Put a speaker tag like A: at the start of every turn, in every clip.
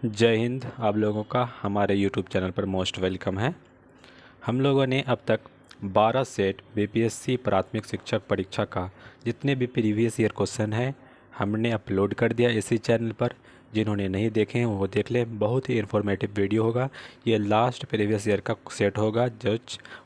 A: जय हिंद। आप लोगों का हमारे YouTube चैनल पर मोस्ट वेलकम है। हम लोगों ने अब तक 12 सेट बीपीएससी प्राथमिक शिक्षक परीक्षा का जितने भी प्रीवियस ईयर क्वेश्चन हैं हमने अपलोड कर दिया इसी चैनल पर। जिन्होंने नहीं देखे हैं वो देख लें, बहुत ही इन्फॉर्मेटिव वीडियो होगा। ये लास्ट प्रीवियस ईयर का सेट होगा जो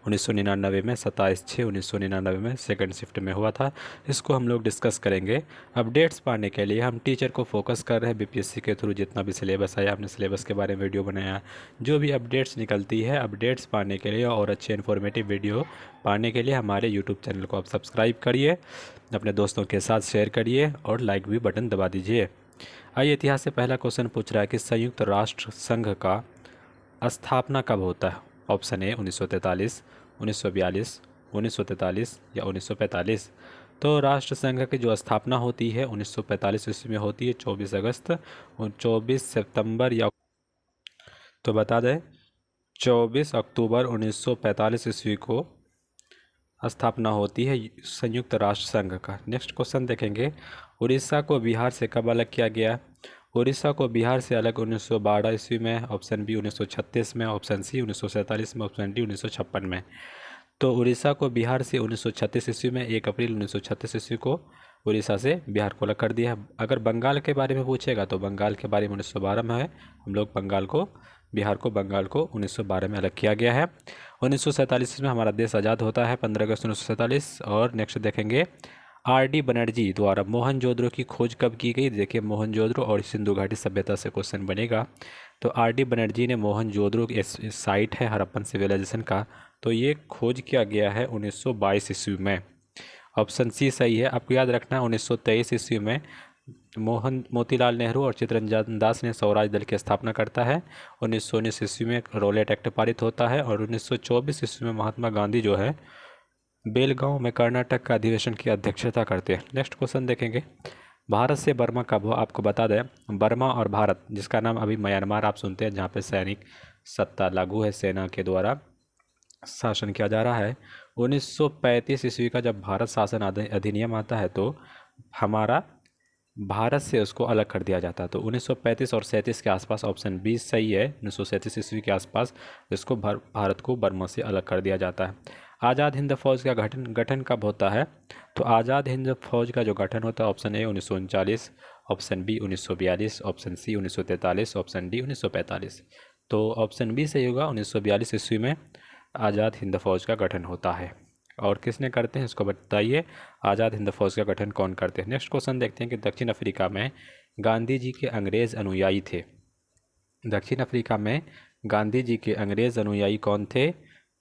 A: 1999 में 27/6/1999 में सेकंड शिफ्ट में हुआ था। इसको हम लोग डिस्कस करेंगे। अपडेट्स पाने के लिए हम टीचर को फोकस कर रहे हैं बीपीएससी के थ्रू। जितना भी सिलेबस आया हमने सिलेबस के बारे में वीडियो बनाया। जो भी अपडेट्स निकलती है, अपडेट्स पाने के लिए और अच्छे इन्फॉर्मेटिव वीडियो पाने के लिए हमारे यूट्यूब चैनल को आप सब्सक्राइब करिए, अपने दोस्तों के साथ शेयर करिए और लाइक भी बटन दबा दीजिए। आइए, इतिहास से पहला क्वेश्चन पूछ रहा है कि संयुक्त राष्ट्र संघ का स्थापना कब होता है। ऑप्शन ए 1943, 1942, 1943 या 1945। तो राष्ट्र संघ की जो स्थापना होती है 1945 ईस्वी में होती है, 24 अगस्त 24 सितंबर या तो बता दें 24 अक्टूबर 1945 ईस्वी को स्थापना होती है संयुक्त राष्ट्र संघ का। नेक्स्ट क्वेश्चन देखेंगे, उड़ीसा को बिहार से कब अलग किया गया। उड़ीसा को बिहार से अलग 1912 ईस्वी में, ऑप्शन बी 1936 में, ऑप्शन सी 1947 में, ऑप्शन डी 1956 में। तो उड़ीसा को बिहार से 1936 ईस्वी में 1 अप्रैल 1936 ईस्वी को उड़ीसा से बिहार को अलग कर दिया। अगर बंगाल के बारे में पूछेगा तो बंगाल के बारे में 1912 में है। हम लोग बिहार को बंगाल को 1912 में अलग किया गया है। 1947 में हमारा देश आज़ाद होता है, 15 अगस्त 1947। और नेक्स्ट देखेंगे, आर.डी. बनर्जी द्वारा मोहनजोदड़ो की खोज कब की गई। देखिए, मोहनजोदड़ो और सिंधु घाटी सभ्यता से क्वेश्चन बनेगा। तो आर.डी. बनर्जी ने मोहनजोदड़ो साइट है हड़प्पन सिविलाइजेशन का, तो ये खोज किया गया है 1922 ईस्वी में। ऑप्शन सी सही है। आपको याद रखना है 1923 ईस्वी में मोतीलाल नेहरू और चित्तरंजन दास ने स्वराज दल की स्थापना करता है। 1919 ईस्वी में रोलेट एक्ट पारित होता है और 1924 ईस्वी में महात्मा गांधी जो है बेलगांव में कर्नाटक का अधिवेशन की अध्यक्षता करते हैं। नेक्स्ट क्वेश्चन देखेंगे, भारत से बर्मा कब हुआ। आपको बता दें, बर्मा और भारत, जिसका नाम अभी म्यांमार आप सुनते हैं, जहाँ पे सैनिक सत्ता लागू है, सेना के द्वारा शासन किया जा रहा है। 1935 ईस्वी का जब भारत शासन अधिनियम आता है तो हमारा भारत से उसको अलग कर दिया जाता है। तो 1935 और 37 के आसपास ऑप्शन बी सही है। 1937 ईस्वी के आसपास इसको भारत को बर्मा से अलग कर दिया जाता है। आज़ाद हिंद फौज का गठन कब होता है। तो आज़ाद हिंद फौज का जो गठन होता है, option A 1939, option B 1942, option C 1943, option D 1945। तो ऑप्शन बी सही होगा। 1942 ईस्वी में आज़ाद हिंद फौज का गठन होता है। और किसने करते हैं इसको बताइए, आज़ाद हिंद फौज का गठन कौन करते हैं। नेक्स्ट क्वेश्चन देखते हैं कि दक्षिण अफ्रीका में गांधी जी के अंग्रेज़ अनुयायी थे। दक्षिण अफ्रीका में गांधी जी के अंग्रेज़ अनुयायी कौन थे।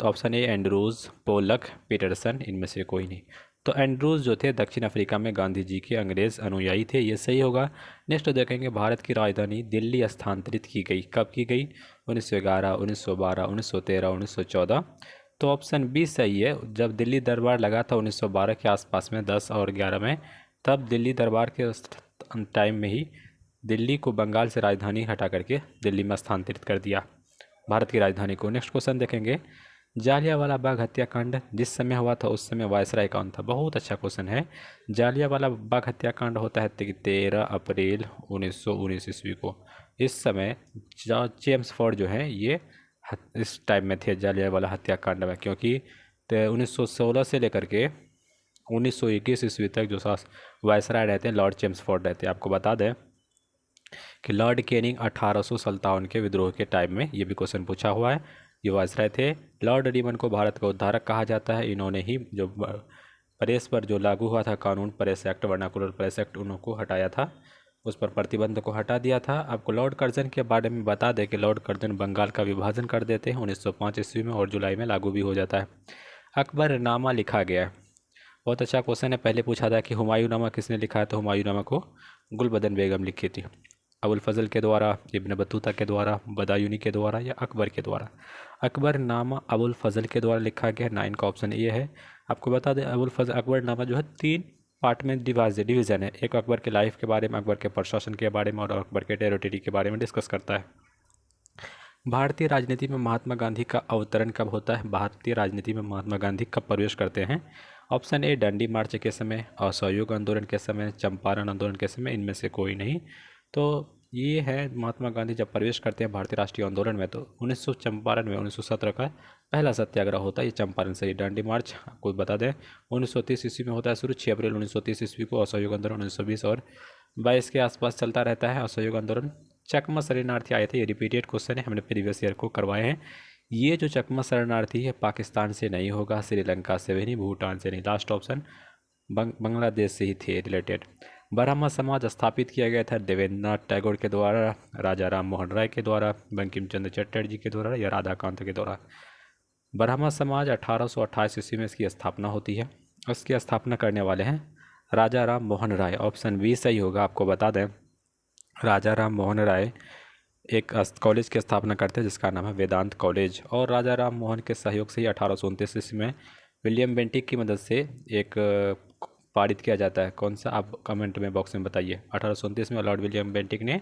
A: तो option A Andrews, Pollock, Peterson, इनमें से कोई नहीं। तो एंड्रूज जो थे दक्षिण अफ्रीका में गांधी जी के अंग्रेज़ अनुयायी थे, ये सही होगा। नेक्स्ट देखेंगे, भारत की राजधानी दिल्ली स्थानांतरित की गई कब की गई। 1911, 1912, 1913, 1914। तो ऑप्शन बी सही है। जब दिल्ली दरबार लगा था 1912 के आसपास में, 10 और 11 में, तब दिल्ली दरबार के टाइम में ही दिल्ली को बंगाल से राजधानी हटा करके दिल्ली में स्थानांतरित कर दिया भारत की राजधानी को। नेक्स्ट क्वेश्चन देखेंगे, जालियांवाला बाग हत्याकांड जिस समय हुआ था उस समय वायसराय कौन था। बहुत अच्छा क्वेश्चन है। जालियांवाला बाग हत्याकांड होता है 13 अप्रैल 1919 ईस्वी को। इस समय जेम्स फोर्ड जो है ये इस टाइम में थे जालियांवाला हत्याकांड में, क्योंकि 1916 से लेकर के 1921 ईस्वी तक जो वायसराय रहते हैं लॉर्ड चेम्सफोर्ड रहते हैं। आपको बता दें कि लॉर्ड कैनिंग 1857 के विद्रोह के टाइम में ये भी क्वेश्चन पूछा हुआ है, ये वायसराय थे। लॉर्ड रिमन को भारत का उद्धारक कहा जाता है। इन्होंने ही जो प्रेस पर जो लागू हुआ था कानून, press act, vernacular press act, उनको हटाया था, उस पर प्रतिबंध को हटा दिया था। आपको लॉर्ड कर्जन के बारे में बता दें कि लॉर्ड कर्जन बंगाल का विभाजन कर देते हैं 1905 ईस्वी में और जुलाई में लागू भी हो जाता है। अकबरनामा लिखा गया है। बहुत अच्छा क्वेश्चन है। पहले पूछा था कि हुमायूंनामा किसने लिखा है, तो हुमायूंनामा को गुलबदन बेगम लिखी थी। अबुल फजल के द्वारा, इब्न बतूता के द्वारा, बदायूनी के द्वारा या अकबर के द्वारा। अकबरनामा अबुल फजल के द्वारा लिखा गया। 9 का ऑप्शन ये है। आपको बता दें अकबरनामा जो है 3 पार्ट में डिवीज़न है। एक अकबर के लाइफ के बारे में, अकबर के प्रशासन के बारे में और अकबर के टेरिटरी के बारे में डिस्कस करता है। भारतीय राजनीति में महात्मा गांधी का अवतरण कब होता है। भारतीय राजनीति में महात्मा गांधी कब प्रवेश करते हैं। ऑप्शन ए डंडी मार्च के समय, असहयोग आंदोलन के समय, चंपारण आंदोलन के समय, इनमें से कोई नहीं। तो ये है महात्मा गांधी जब प्रवेश करते हैं भारतीय राष्ट्रीय आंदोलन में, तो 1900 चंपारण में 1917 का पहला सत्याग्रह होता है, ये चंपारण से। दांडी मार्च आपको बता दें 1930 ईस्वी में होता है शुरू, 6 अप्रैल 1930 ईस्वी को। असहयोग आंदोलन 1920 और 22 के आसपास चलता रहता है असहयोग आंदोलन। चकमा शरणार्थी आए थे, ये रिपीटेड क्वेश्चन है, हमने प्रीवियस ईयर को करवाए हैं। ये जो चकमा शरणार्थी है पाकिस्तान से नहीं होगा, श्रीलंका से भी नहीं, भूटान से नहीं। लास्ट ऑप्शन बांग्लादेश से ही थे रिलेटेड। ब्राह्मण समाज स्थापित किया गया था देवेंद्रनाथ टैगोर के द्वारा, राजा राम मोहन राय के द्वारा, बंकिम चंद्र चटर्जी के द्वारा या राधाकांत के द्वारा। ब्राह्मण समाज 1828 ईस्वी में इसकी स्थापना होती है। उसकी स्थापना करने वाले हैं राजा राम मोहन राय। ऑप्शन बी सही होगा। आपको बता दें राजा राम मोहन राय एक कॉलेज की स्थापना करते हैं जिसका नाम है वेदांत कॉलेज, और राजा राम मोहन के सहयोग से ही 1829 ईस्वी में विलियम बेंटिक की मदद से एक पारित किया जाता है। कौन सा, आप कमेंट में बॉक्स में बताइए। 1829 में लॉर्ड विलियम बेंटिक ने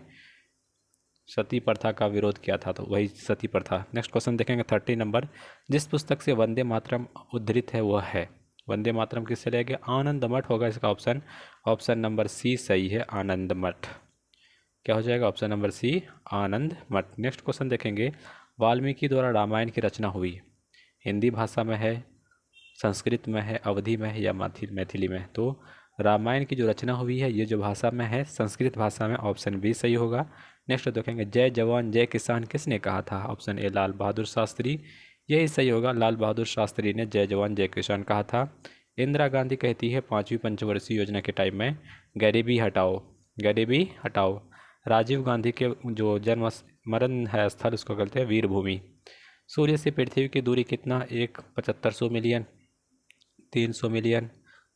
A: सती प्रथा का विरोध किया था, तो वही सती प्रथा। नेक्स्ट क्वेश्चन देखेंगे 30 नंबर। जिस पुस्तक से वंदे मातरम उद्धृत है वह है, वंदे मातरम किससे लिया गया? आनंद मठ होगा इसका ऑप्शन। ऑप्शन नंबर सी सही है, आनंद मठ। क्या हो जाएगा? ऑप्शन नंबर सी, आनंद मठ। नेक्स्ट क्वेश्चन देखेंगे, वाल्मीकि द्वारा रामायण की रचना हुई हिंदी भाषा में है, संस्कृत में है, अवधी में है या मैथिली में? तो रामायण की जो रचना हुई है ये जो भाषा में है संस्कृत भाषा में। ऑप्शन बी सही होगा। नेक्स्ट देखेंगे, जय जवान जय किसान किसने कहा था? ऑप्शन ए लाल बहादुर शास्त्री, यही सही होगा। लाल बहादुर शास्त्री ने जय जवान जय किसान कहा था। इंदिरा गांधी कहती है 5वीं पंचवर्षीय योजना के टाइम में गरीबी हटाओ, गरीबी हटाओ। राजीव गांधी के जो जन्म मरण है स्थल उसको कहते हैं वीर भूमि। सूर्य से पृथ्वी की दूरी कितना? 1,7500 मिलियन, 300 मिलियन,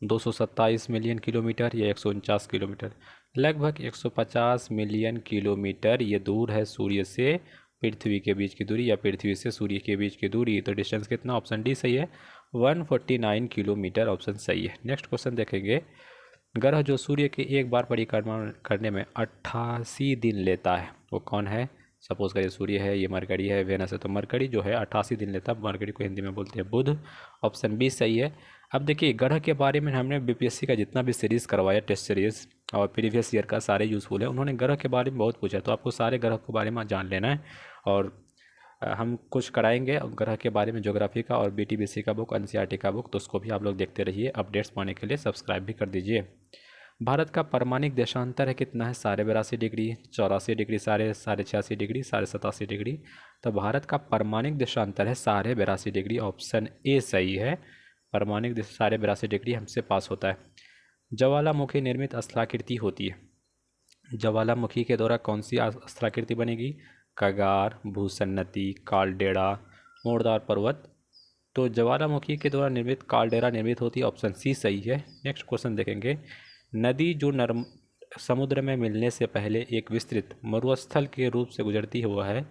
A: 227 मिलियन किलोमीटर या 149 किलोमीटर? लगभग 150 मिलियन किलोमीटर ये दूर है सूर्य से पृथ्वी के बीच की दूरी, या पृथ्वी से सूर्य के बीच की दूरी। तो डिस्टेंस कितना? ऑप्शन डी सही है, 149 किलोमीटर। ऑप्शन सही है। नेक्स्ट क्वेश्चन देखेंगे, ग्रह जो सूर्य के एक बार परिक्रमा करने में 88 दिन लेता है वो कौन है? सपोज करिए सूर्य है, ये मरकरी है, वेनस है, तो मरकरी जो है 88 दिन लेता है, मरकरी को हिंदी में बोलते हैं बुध। ऑप्शन बी सही है। अब देखिए ग्रह के बारे में हमने बीपीएससी का जितना भी सीरीज़ करवाया, टेस्ट सीरीज़ और प्रीवियस ईयर का, सारे यूज़फुल है। उन्होंने ग्रह के बारे में बहुत पूछा, तो आपको सारे ग्रह के बारे में जान लेना है। और हम कुछ कराएंगे ग्रह के बारे में, ज्योग्राफी का और बीटीबीसी का बुक, एनसीईआरटी का बुक, तो उसको भी आप लोग देखते रहिए। अपडेट्स पाने के लिए सब्सक्राइब भी कर दीजिए। भारत का परमाणिक देशांतर है कितना है? 82.5 डिग्री, 84 डिग्री, 86.5 डिग्री, 87.5 डिग्री। तो भारत का परमाणिक देशांतर है 82.5 डिग्री। ऑप्शन ए सही है, परमाणिक 82.5 डिग्री हमसे पास होता है। ज्वालामुखी निर्मित स्थलाकृति होती है, ज्वालामुखी के द्वारा कौन सी स्थलाकृति बनेगी? कगार, भूसन्नति, कालडेरा, मोड़दार पर्वत। तो ज्वालामुखी के द्वारा निर्मित कालडेरा निर्मित होती है। ऑप्शन सी सही है। नेक्स्ट क्वेश्चन देखेंगे, नदी जो समुद्र में मिलने से पहले एक विस्तृत मरुस्थल के रूप से गुजरती है वह है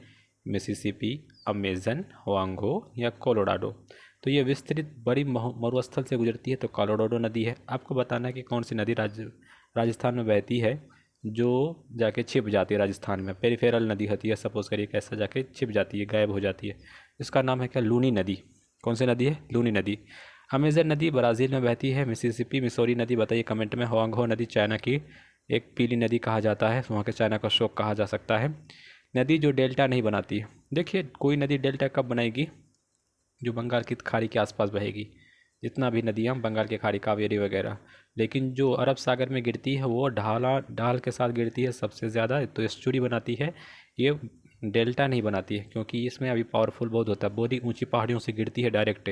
A: मिसिसिपी, अमेजन, वांगो या कोलोराडो? तो ये विस्तृत बड़ी मरुस्थल से गुजरती है, तो कोलोराडो नदी है। आपको बताना है कि कौन सी नदी राजस्थान में बहती है जो जाके छिप जाती है राजस्थान में। पेरिफेरल नदी होती है, सपोज करिए कैसा जाके छिप जाती है, गायब हो जाती है। इसका नाम है क्या? लूनी नदी। कौन सी नदी है? लूनी नदी। अमेजन नदी ब्राज़ील में बहती है। मिसिसिपी, मिसौरी नदी बताइए कमेंट में। होआंगहो नदी चाइना की एक पीली नदी कहा जाता है, वहाँ के चाइना का शोक कहा जा सकता है। नदी जो डेल्टा नहीं बनाती है, देखिए कोई नदी डेल्टा कब बनाएगी? जो बंगाल की खाड़ी के आसपास बहेगी। जितना भी नदियाँ बंगाल की खाड़ी, कावेरी वगैरह, लेकिन जो अरब सागर में गिरती है वो ढाल के साथ गिरती है सबसे ज़्यादा, तो एस्चुरी बनाती है। ये डेल्टा नहीं बनाती है क्योंकि इसमें अभी पावरफुल बहुत होता है, बहुत ही ऊंची पहाड़ियों से गिरती है डायरेक्ट।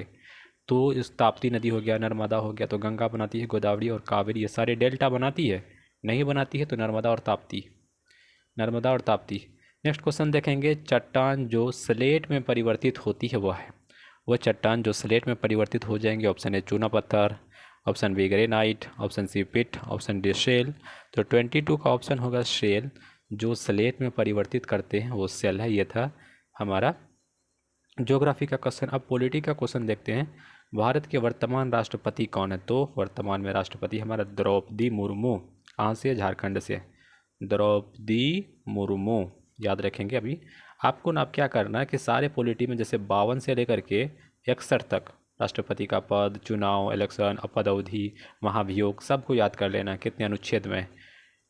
A: तो इस ताप्ती नदी हो गया, नर्मदा हो गया, तो गंगा बनाती है, गोदावरी और कावेरी ये सारे डेल्टा बनाती है। नहीं बनाती है तो नर्मदा और ताप्ती, नर्मदा और ताप्ती। नेक्स्ट क्वेश्चन देखेंगे, चट्टान जो स्लेट में परिवर्तित होती है वह चट्टान जो स्लेट में परिवर्तित हो जाएंगे। ऑप्शन ए चूना पत्थर, option B granite, option C pit, option D shale. तो 22 का ऑप्शन होगा शेल। जो स्लेट में परिवर्तित करते हैं वो सेल है। ये था हमारा ज्योग्राफी का क्वेश्चन। अब पॉलिटी का क्वेश्चन देखते हैं, भारत के वर्तमान राष्ट्रपति कौन है? तो वर्तमान में राष्ट्रपति हमारा द्रौपदी मुर्मू। कहाँ से? झारखंड से, द्रौपदी मुर्मू। याद रखेंगे। अभी आपको ना क्या करना है कि सारे पॉलिटी में जैसे 52 से लेकर के 61 तक राष्ट्रपति का पद, चुनाव, इलेक्शन, पद अवधि, महाभियोग, सबको याद कर लेना कितने अनुच्छेद में।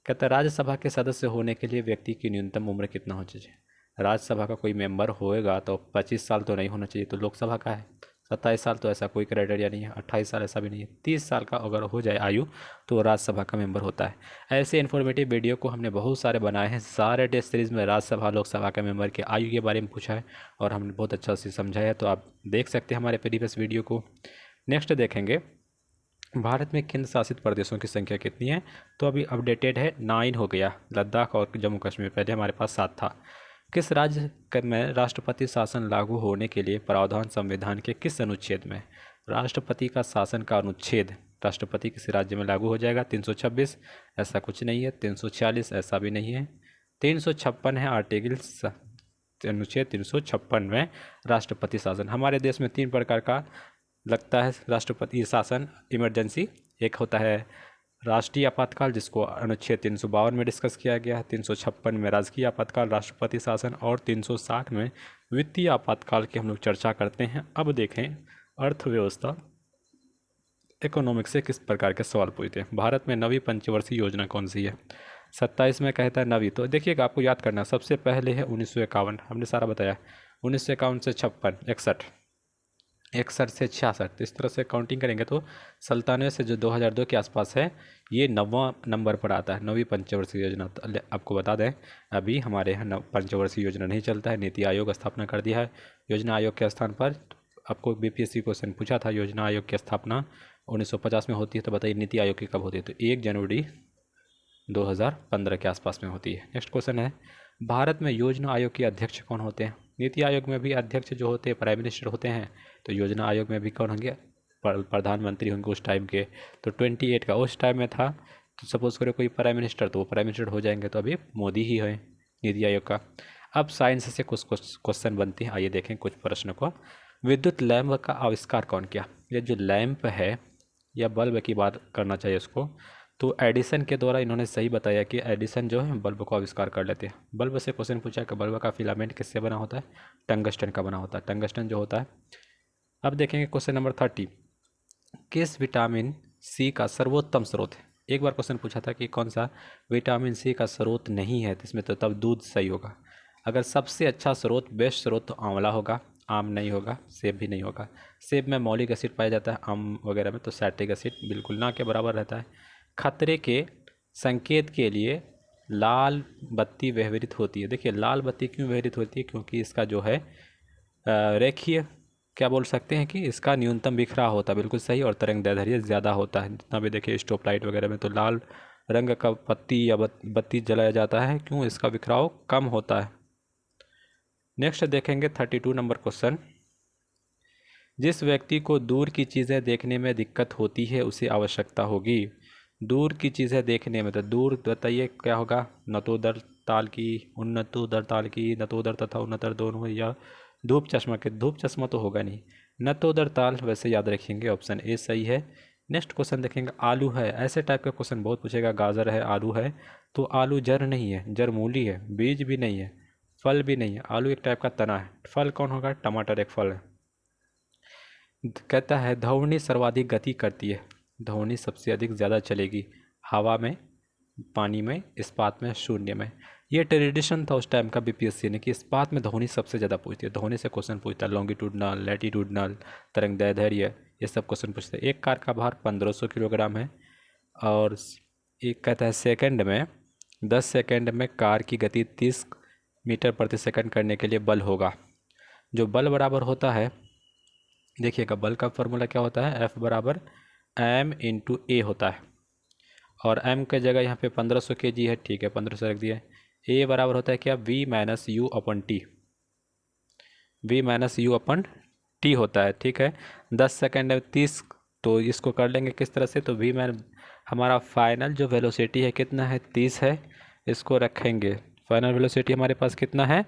A: कहता है राज्यसभा के सदस्य होने के लिए व्यक्ति की न्यूनतम उम्र कितना होना चाहिए। राज्यसभा का कोई मेंबर होएगा तो 25 साल तो नहीं होना चाहिए। तो लोकसभा का है 27 साल, तो ऐसा कोई क्राइटेरिया नहीं है। 28 साल ऐसा भी नहीं है। 30 साल का अगर हो जाए आयु तो राज्यसभा का मेंबर होता है। ऐसे इन्फॉर्मेटिव वीडियो को हमने बहुत सारे बनाए हैं। सारे टेस्ट सीरीज़ में राज्यसभा लोकसभा के मेंबर के आयु के बारे में पूछा है और हमने बहुत अच्छा से समझाया है, तो आप देख सकते हैं हमारे प्रीवियस वीडियो को। नेक्स्ट देखेंगे भारत में केंद्र शासित प्रदेशों की संख्या कितनी है। तो अभी अपडेटेड है 9 हो गया, लद्दाख और जम्मू कश्मीर, पहले हमारे पास 7 था। किस राज्य में राष्ट्रपति शासन लागू होने के लिए प्रावधान संविधान के किस अनुच्छेद में। राष्ट्रपति का शासन का अनुच्छेद राष्ट्रपति किसी राज्य में लागू हो जाएगा। 326 ऐसा कुछ नहीं है। 346 ऐसा भी नहीं है। 356 है आर्टिकल अनुच्छेद 356 में राष्ट्रपति शासन। हमारे देश में 3 प्रकार का लगता है राष्ट्रपति शासन इमरजेंसी। एक होता है राष्ट्रीय आपातकाल, जिसको अनुच्छेद 352 में डिस्कस किया गया है। 356 में राजकीय आपातकाल राष्ट्रपति शासन, और 360 में वित्तीय आपातकाल की हम लोग चर्चा करते हैं। अब देखें अर्थव्यवस्था इकोनॉमिक्स से किस प्रकार के सवाल पूछते हैं। भारत में नवी पंचवर्षीय योजना कौन सी है। 27 में कहता है नवी, तो देखिएगा आपको याद करना सबसे पहले है 1951, हमने सारा बताया। 1951 से 56, 61, 61 से 66, इस तरह से काउंटिंग करेंगे तो 97 से जो 2002 के आसपास है, ये 9वां नंबर पर आता है नवी पंचवर्षीय योजना। तो आपको बता दें अभी हमारे यहाँ पंचवर्षीय योजना नहीं चलता है, नीति आयोग स्थापना कर दिया है। योजना आयोग के स्थान पर आपको बीपीएससी क्वेश्चन पूछा था, योजना आयोग की स्थापना 1950 में होती है, तो बताइए नीति आयोग की कब होती है। तो 1 जनवरी 2015 के आसपास में होती है। नेक्स्ट क्वेश्चन है भारत में योजना आयोग के अध्यक्ष कौन होते हैं। नीति आयोग में भी अध्यक्ष जो होते हैं प्राइम मिनिस्टर होते हैं, तो योजना आयोग में भी कौन होंगे, प्रधानमंत्री होंगे उस टाइम के। तो 28 का उस टाइम में था, तो सपोज करो कोई प्राइम मिनिस्टर, तो वो प्राइम मिनिस्टर हो जाएंगे, तो अभी मोदी ही है नीति आयोग का। अब साइंस से कुछ क्वेश्चन बनते हैं, आइए देखें कुछ प्रश्नों को। विद्युत लैंप का आविष्कार कौन किया। ये जो लैंप है या बल्ब की बात करना चाहिए उसको, तो एडिसन के द्वारा इन्होंने सही बताया कि एडिसन जो है बल्ब को आविष्कार कर लेते हैं। बल्ब से क्वेश्चन पूछा कि बल्ब का फिलामेंट किससे बना होता है, टंगस्टन का बना होता है, टंगस्टन जो होता है। अब देखेंगे क्वेश्चन नंबर 30, किस विटामिन सी का सर्वोत्तम स्रोत है। एक बार क्वेश्चन पूछा था कि कौन सा विटामिन सी का स्रोत नहीं है, तो इसमें तो तब दूध सही होगा। अगर सबसे अच्छा स्रोत बेस्ट स्रोत तो आंवला होगा, आम नहीं होगा, सेब भी नहीं होगा। सेब में मौलिक एसिड पाया जाता है, आम वगैरह में तो सैट्रिक एसिड बिल्कुल ना के बराबर रहता है। खतरे के संकेत के लिए लाल बत्ती व्यवहृत होती है। देखिए लाल बत्ती क्यों व्यवहृत होती है, क्योंकि इसका जो है रेखीय क्या बोल सकते हैं कि इसका न्यूनतम बिखराव होता है, बिल्कुल सही, और तरंग दैर्ध्य ज़्यादा होता है। जितना भी देखिए स्टॉप लाइट वगैरह में तो लाल रंग का पत्ती या बत्ती जलाया जाता है, क्यों, इसका बिखराव कम होता है। नेक्स्ट देखेंगे 32 नंबर क्वेश्चन, जिस व्यक्ति को दूर की चीज़ें देखने में दिक्कत होती है उसे आवश्यकता होगी। दूर की चीज़ें देखने में, तो दूर बताइए क्या होगा, नतोदर ताल की, उन्नतोदर ताल की, नतोदर तथा उन्नतर दोनों, या धूप चश्मा के, धूप चश्मा तो होगा नहीं, नतोदर ताल वैसे याद रखेंगे, ऑप्शन ए सही है। नेक्स्ट क्वेश्चन देखेंगे आलू है, ऐसे टाइप का क्वेश्चन बहुत पूछेगा। गाजर है, आलू है, तो आलू जड़ नहीं है, जड़ मूली है, बीज भी नहीं है, फल भी नहीं है, आलू एक टाइप का तना है। फल कौन होगा, टमाटर एक फल है। कहता है धौनी सर्वाधिक गति करती है। धौनी सबसे अधिक ज़्यादा चलेगी हवा में, पानी में, इस्पात में, शून्य में। ये ट्रेडिशन था उस टाइम का बीपीएससी ने कि इस्पात में धौनी सबसे ज़्यादा पूछती है। धौनी से क्वेश्चन पूछता है, लॉन्गिट्यूडनल, लैटिट्यूडनल, तरंग दैर्ध्य, ये सब क्वेश्चन पूछते हैं। एक कार का भार 1500 किलोग्राम है, और एक कहता है सेकंड में 10 सेकंड में कार की गति 30 मीटर प्रति सेकंड करने के लिए बल होगा। जो बल बराबर होता है, देखिएगा बल का फॉर्मूला क्या होता है, F बराबर m इंटू ए होता है, और m के जगह यहाँ पे 1500 kg है, ठीक है 1500 रख दिया। ए बराबर होता है क्या, v minus you upon T, v minus you upon T होता है, ठीक है। 10 सेकेंड में 30, तो इसको कर लेंगे किस तरह से, तो v में हमारा फाइनल जो वेलोसिटी है कितना है, 30 है, इसको रखेंगे। फाइनल वेलोसिटी हमारे पास कितना है,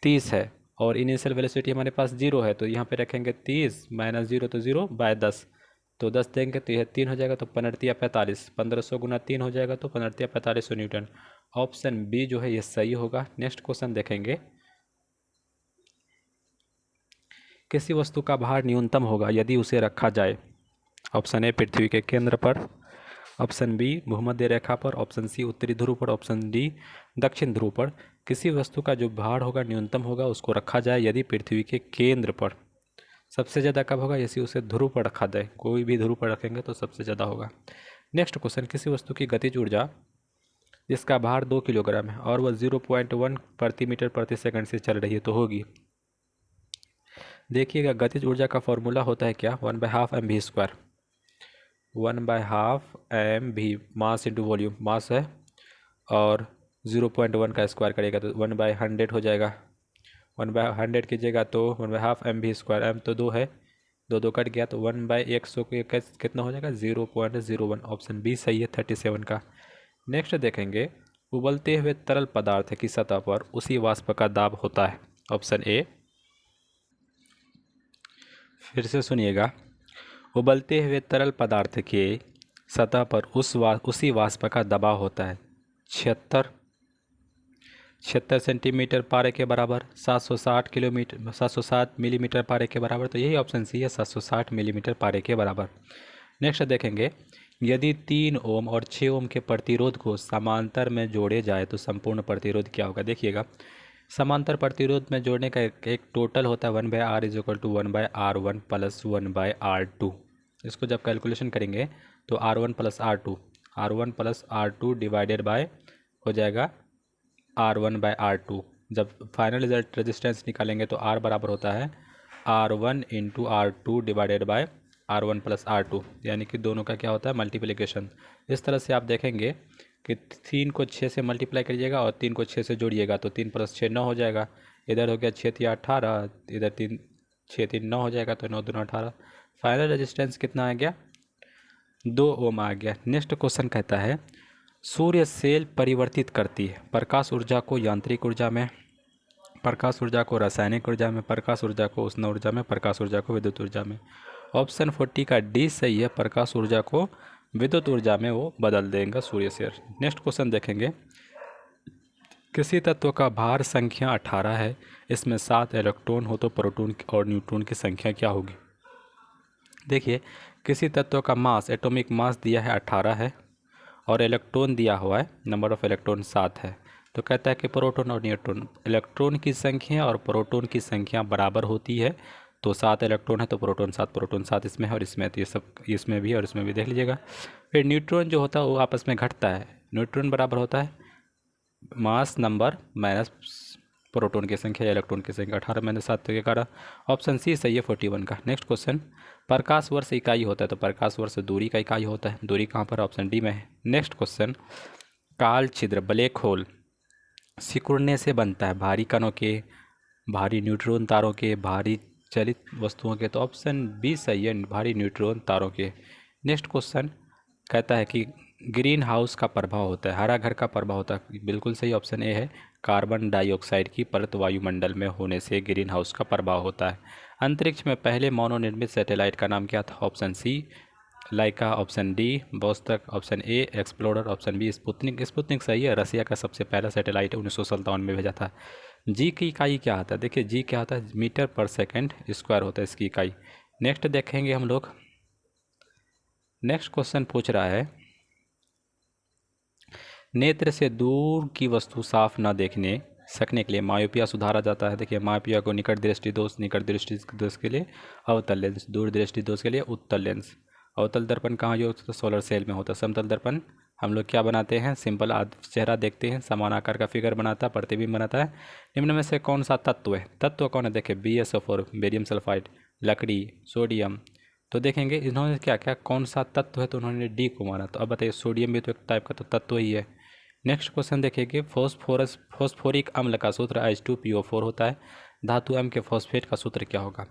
A: 30 है, और इनिशियल वेलोसिटी हमारे पास 0 है, तो यहाँ पे रखेंगे 30 माइनस 0, तो 0 बाय 10, तो 10 देंगे तो यह 3 हो जाएगा, तो 15 45, 1500 गुना 3 हो जाएगा, तो 15 4500 न्यूटन। ऑप्शन बी जो है ये सही होगा। नेक्स्ट क्वेश्चन देखेंगे, किसी वस्तु का भार न्यूनतम होगा यदि उसे रखा जाए। ऑप्शन ए पृथ्वी के केंद्र पर, ऑप्शन बी भूमध्य रेखा पर, ऑप्शन सी उत्तरी ध्रुव पर, ऑप्शन डी दक्षिण ध्रुव पर। किसी वस्तु का जो भार होगा न्यूनतम होगा उसको रखा जाए यदि पृथ्वी के केंद्र पर। सबसे ज़्यादा कब होगा? यदि उसे ध्रुव पर रखा जाए, कोई भी ध्रुव पर रखेंगे तो सबसे ज़्यादा होगा। नेक्स्ट क्वेश्चन, किसी वस्तु की गतिज ऊर्जा जिसका भार 2 किलोग्राम है और वह 0.1 प्रति मीटर प्रति सेकंड से चल रही है तो होगी। देखिएगा गतिज ऊर्जा का फॉर्मूला होता है क्या? 1/2 mv²। 1/2 mv mass into volume, mass है, और 0.1 का स्क्वायर करेगा तो 1/100 हो जाएगा। 1/100 कीजिएगा तो 1/2 mv², m तो 2 है, 2 कट गया तो 1/100 के कितना हो जाएगा? 0.01। ऑप्शन बी सही है 37 का। नेक्स्ट देखेंगे, उबलते हुए तरल पदार्थ की सतह पर उसी वाष्प का दाब होता है। ऑप्शन ए, फिर से सुनिएगा, उबलते हुए तरल पदार्थ के सतह पर उसी वाष्प का दबाव होता है 76 सेंटीमीटर पारे के बराबर, 760 मिलीमीटर पारे के बराबर। तो यही ऑप्शन सी है, 760 मिलीमीटर पारे के बराबर। नेक्स्ट देखेंगे, यदि 3 ओम और 6 ओम के प्रतिरोध को समांतर में जोड़े जाए तो संपूर्ण प्रतिरोध क्या होगा? देखिएगा, समांतर प्रतिरोध में जोड़ने का एक टोटल होता है 1/R is equal to 1/R1 plus 1/R2। इसको जब कैलकुलेशन करेंगे तो R1 plus R2 divided by हो जाएगा R1/R2। जब फाइनल रिजल्ट रेजिस्टेंस निकालेंगे तो R बराबर होता है R1 into R2 divided by R1 plus R2, यानी कि दोनों का क्या होता है? मल्टीप्लिकेशन। इस तरह से आप देखेंगे कि 3 को 6 से मल्टीप्लाई करिएगा और 3 को 6 से जोड़िएगा तो 3 + 6 9 हो जाएगा। इधर हो गया 6 × 3 = 18, इधर 3 6 3 9 हो जाएगा तो 9 दूना 18। फाइनल रेजिस्टेंस कितना आ गया? 2 ओम आ गया। नेक्स्ट क्वेश्चन कहता है, सूर्य सेल परिवर्तित करती है प्रकाश ऊर्जा को यांत्रिक ऊर्जा में, प्रकाश ऊर्जा को रासायनिक ऊर्जा में, प्रकाश ऊर्जा को उष्ण ऊर्जा में, प्रकाश ऊर्जा को विद्युत ऊर्जा में। ऑप्शन 40 का डी सही है, प्रकाश ऊर्जा को विद्युत ऊर्जा में वो बदल देंगे सूर्य सेल। नेक्स्ट क्वेश्चन देखेंगे, किसी तत्व का भार संख्या 18 है, इसमें 7 इलेक्ट्रॉन हो तो प्रोटॉन और न्यूट्रॉन की संख्या क्या होगी? देखिए, किसी तत्व का मास, एटॉमिक मास दिया है 18 है और इलेक्ट्रॉन दिया हुआ है, नंबर ऑफ इलेक्ट्रॉन 7 है। तो कहता है कि प्रोटॉन और न्यूट्रॉन, इलेक्ट्रॉन की संख्या और प्रोटॉन की संख्या बराबर होती है। तो 7 इलेक्ट्रॉन है तो प्रोटॉन 7 इसमें है और इसमें है, तो ये सब इसमें भी है और इसमें भी देख लीजिएगा। फिर न्यूट्रॉन जो होता है वो आपस में घटता है। न्यूट्रॉन बराबर होता है मास नंबर माइनस प्रोटॉन की संख्या या इलेक्ट्रॉन की संख्या, 18 - 7 के कारण ऑप्शन सी सही है 41 का। नेक्स्ट क्वेश्चन, प्रकाश वर्ष इकाई होता है तो प्रकाश वर्ष दूरी का इकाई होता है, दूरी कहाँ पर? ऑप्शन डी में है। नेक्स्ट क्वेश्चन, काल छिद्र ब्लैक होल सिकुड़ने से बनता है भारी कणों के, भारी न्यूट्रॉन तारों के, भारी चलित वस्तुओं के। तो ऑप्शन बी सही है, भारी न्यूट्रॉन तारों के। नेक्स्ट क्वेश्चन कहता है कि ग्रीन हाउस का प्रभाव होता है, हरा घर का प्रभाव होता है, बिल्कुल सही ऑप्शन ए है, कार्बन डाइऑक्साइड की परत वायुमंडल में होने से ग्रीन हाउस का प्रभाव होता है। अंतरिक्ष में पहले मानव निर्मित सैटेलाइट का नाम क्या था? Option C Laika, option D Vostok, option A Explorer, option B Sputnik. Sputnik सही है, रसिया का सबसे पहला सैटेलाइट 1957 में भेजा था। जी की इकाई क्या होता है? देखिए जी क्या होता है? मीटर पर सेकंड स्क्वायर होता है इसकी इकाई। नेक्स्ट देखेंगे हम लोग, नेक्स्ट क्वेश्चन पूछ रहा है, नेत्र से दूर की वस्तु साफ न देखने सकने के लिए मायोपिया सुधारा जाता है। देखिए मायोपिया को निकट दृष्टि दोष, निकट दृष्टि दोष के लिए अवतल लेंस, दूर दृष्टि दोष के लिए उत्तल लेंस। अवतल दर्पण कहाँ यूज होता है? सोलर सेल में होता है। समतल दर्पण हम लोग क्या बनाते हैं? सिंपल चेहरा देखते हैं, समान आकार का फिगर बनाता है, प्रतिबिंब बनाता है। निम्न में से कौन सा तत्व है? तत्व कौन है? देखिए BSO4 बेरियम सल्फाइड, लकड़ी, सोडियम। तो देखेंगे इन्होंने क्या क्या कौन सा तत्व है, तो उन्होंने डी को माना। तो अब बताइए, सोडियम भी तो एक टाइप का तो तत्व ही है। नेक्स्ट क्वेश्चन देखिए, फॉस्फोरिक अम्ल का सूत्र H2PO4 होता है, धातु M के फॉस्फेट का सूत्र क्या होगा?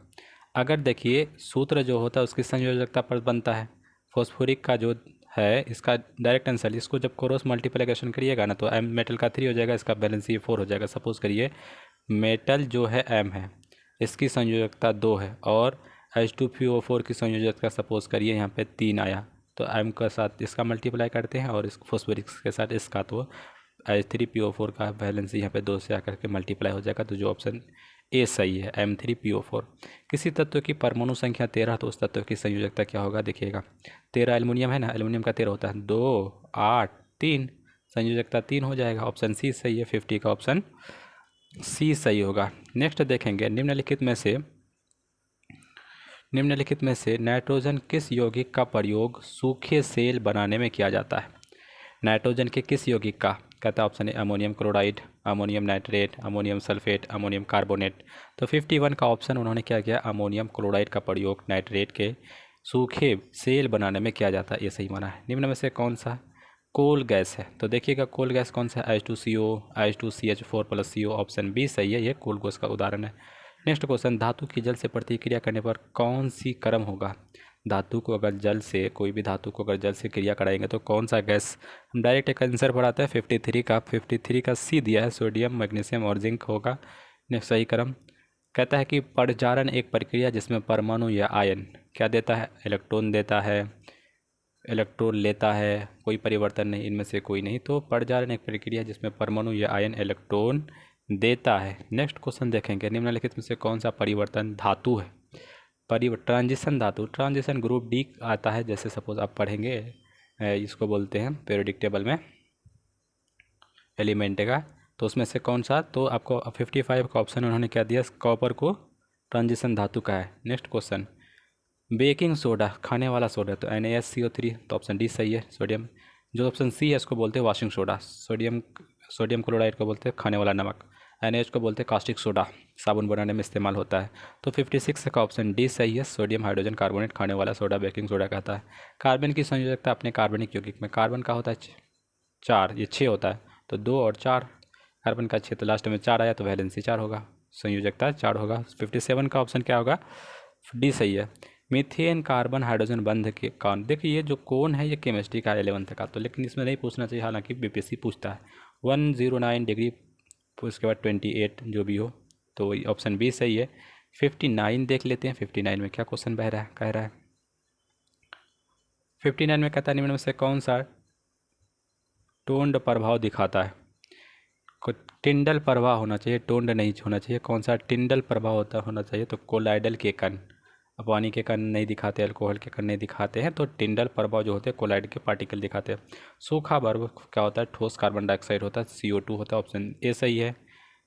A: अगर देखिए सूत्र जो होता है उसकी संयोजकता पर बनता है। फॉस्फोरिक का जो है इसका डायरेक्ट आंसर, इसको जब क्रॉस मल्टीप्लिकेशन करिएगा ना तो M मेटल का 3 हो जाएगा, इसका बैलेंस ये 4 हो जाएगा। सपोज करिए मेटल जो है M है, इसकी संयोजकता 2 है और H2PO4 की संयोजकता सपोज करिए यहाँ पे 3 आया, तो M के साथ इसका मल्टीप्लाई करते हैं और इस फॉस्फोरिक के साथ इसका, तो H3PO4 का बैलेंस यहाँ पे 2 से आकर के मल्टीप्लाई हो जाएगा। तो जो ऑप्शन ए सही है, M3PO4। किसी तत्व की परमाणु संख्या 13 तो उस तत्व की संयोजकता क्या होगा, देखिएगा 13 एल्युमिनियम है ना, एल्युमिनियम का 13 होता है 2 8 3, संयोजकता 3 हो जाएगा। ऑप्शन सी सही है, 50 का ऑप्शन सी सही होगा। नेक्स्ट देखेंगे, निम्नलिखित में से नाइट्रोजन किस यौगिक का प्रयोग सूखे सेल बनाने में किया जाता है। नाइट्रोजन के किस यौगिक का, कहता है ऑप्शन ए ammonium chloride, ammonium nitrate, ammonium sulphate, ammonium carbonate. तो 51 का ऑप्शन उन्होंने क्या किया, अमोनियम क्लोराइड का प्रयोग नाइट्रेट के सूखे सेल बनाने में किया जाता है, ये सही माना है। निम्न में से कौन सा कोल गैस है, तो देखिएगा कोल गैस कौन सा है, H2CO, H2CH4+CO, ऑप्शन बी सही है, ये कोल गैस का उदाहरण है। नेक्स्ट क्वेश्चन, धातु की जल से प्रतिक्रिया करने पर कौन सी क्रम होगा। धातु को अगर जल से, कोई भी धातु को अगर जल से क्रिया कराएंगे तो कौन सा गैस, हम डायरेक्ट एक आंसर पर आते हैं 53 का सी दिया है, सोडियम मैग्नीशियम और जिंक होगा। नेक्स्ट सही क्रम, कहता है कि पडजारण एक प्रक्रिया जिसमें परमाणु या आयन क्या देता है, इलेक्ट्रॉन देता है, इलेक्ट्रॉन लेता है, कोई परिवर्तन नहीं, इनमें से कोई नहीं। तो पडजारण एक प्रक्रिया जिसमें परमाणु या आयन इलेक्ट्रॉन देता है। नेक्स्ट क्वेश्चन देखेंगे, निम्नलिखित में से कौन सा परिवर्तन धातु है, ट्रांजिशन धातु, ट्रांजिशन ग्रुप डी आता है, जैसे सपोज आप पढ़ेंगे इसको बोलते हैं पीरियोडिक टेबल में एलिमेंट का, तो उसमें से कौन सा, तो आपको 55 का ऑप्शन उन्होंने क्या दिया, कॉपर को ट्रांजिशन धातु का है। नेक्स्ट क्वेश्चन, बेकिंग सोडा खाने वाला सोडा, तो NaSCO3, तो ऑप्शन डी सही है, सोडियम। जो ऑप्शन सी है इसको बोलते हैं वॉशिंग सोडा, सोडियम क्लोराइड को बोलते हैं खाने वाला नमक, NaH को बोलते हैं कास्टिक सोडा, साबुन बनाने में इस्तेमाल होता है। तो 56 का ऑप्शन डी सही है, सोडियम हाइड्रोजन कार्बोनेट खाने वाला सोडा बेकिंग सोडा कहता है। कार्बन की संयोजकता अपने कार्बनिक यौगिक में, कार्बन का होता है 4, ये 6 होता है, तो 2 और 4, कार्बन का 6, तो लास्ट में 4 आया तो वैलेंसी 4 होगा, संयोजकता 4 होगा। 57 का ऑप्शन क्या होगा, डी सही है। मीथेन कार्बन हाइड्रोजन बंध के कौन, देखिए ये जो कौन है ये केमिस्ट्री का 11th का, तो लेकिन इसमें नहीं पूछना चाहिए, हालांकि बीपीएससी पूछता है। 109 डिग्री, उसके बाद 28 जो भी हो, तो ऑप्शन बी सही है। 59 देख लेते हैं, 59 में क्या क्वेश्चन कह रहा है। 59 में कहता है निम्न में से कौन सा टोंड प्रभाव दिखाता है, टिंडल प्रभाव होना चाहिए, टोंड नहीं होना चाहिए, कौन सा टिंडल प्रभाव होना चाहिए, तो कोलाइडल के कण, पानी के कण नहीं दिखाते, अल्कोहल के कण नहीं दिखाते हैं, तो टिंडल प्रभाव जो होते हैं कोलाइड के पार्टिकल दिखाते हैं। सूखा बर्फ क्या होता है, ठोस कार्बन डाइऑक्साइड होता है, CO2 होता है, ऑप्शन ए सही है।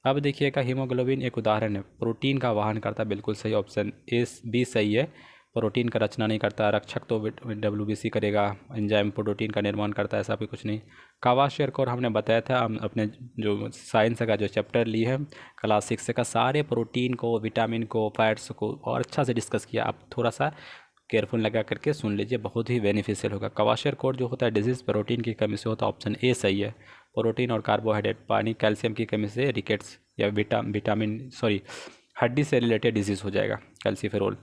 A: अब देखिएगा हीमोग्लोबिन एक उदाहरण है, प्रोटीन का वाहन करता है, बिल्कुल सही, ऑप्शन ए बी सही है। प्रोटीन का रचना नहीं करता, रक्षक तो WBC करेगा, एंजाइम प्रोटीन का निर्माण करता है, ऐसा भी कुछ नहीं। कावाशियर हमने बताया था, हम अपने जो साइंस का जो चैप्टर लिए है क्लास 6 का, सारे प्रोटीन को, विटामिन को, फैट्स को और अच्छा से डिस्कस किया, आप थोड़ा सा केयरफुल लगा करके सुन लीजिए, बहुत ही बेनिफिशियल होगा। क्वाशियर कोड जो होता है डिजीज़ प्रोटीन की कमी से होता है, ऑप्शन ए सही है। प्रोटीन और कार्बोहाइड्रेट, पानी, कैल्शियम की कमी से रिकेट्स या हड्डी से रिलेटेड डिजीज़ हो जाएगा, calciferol.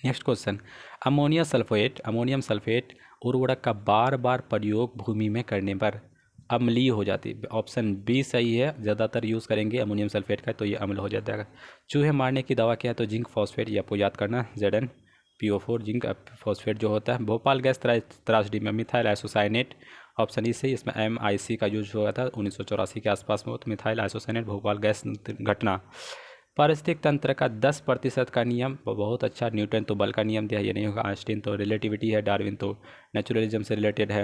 A: Next question, ammonium sulphate उर्वरक का बार बार प्रयोग भूमि में करने पर अम्लीय हो जाती है, ऑप्शन बी सही है, ज़्यादातर यूज़ करेंगे अमोनियम सल्फेट का तो ये अम्ल हो जाता है। चूहे मारने की दवा क्या है, तो जिंक फॉस्फेट, ये आपको याद करना, ZnPO4 जिंक फॉस्फेट जो होता है। भोपाल गैस त्रासडी में मिथाइल आइसोसाइनेट, ऑप्शन ई सही, इसमें MIC का यूज हुआ था 1984 के आसपास में, हो तो मिथाइल आइसोसाइनेट भोपाल गैस घटना। पारिस्थितिक तंत्र का 10% का नियम, बहुत अच्छा, न्यूटन तो बल का नियम दिया, ये नहीं होगा। आइंस्टीन तो रिलेटिविटी है, डार्विन तो नेचुरलिज्म से रिलेटेड है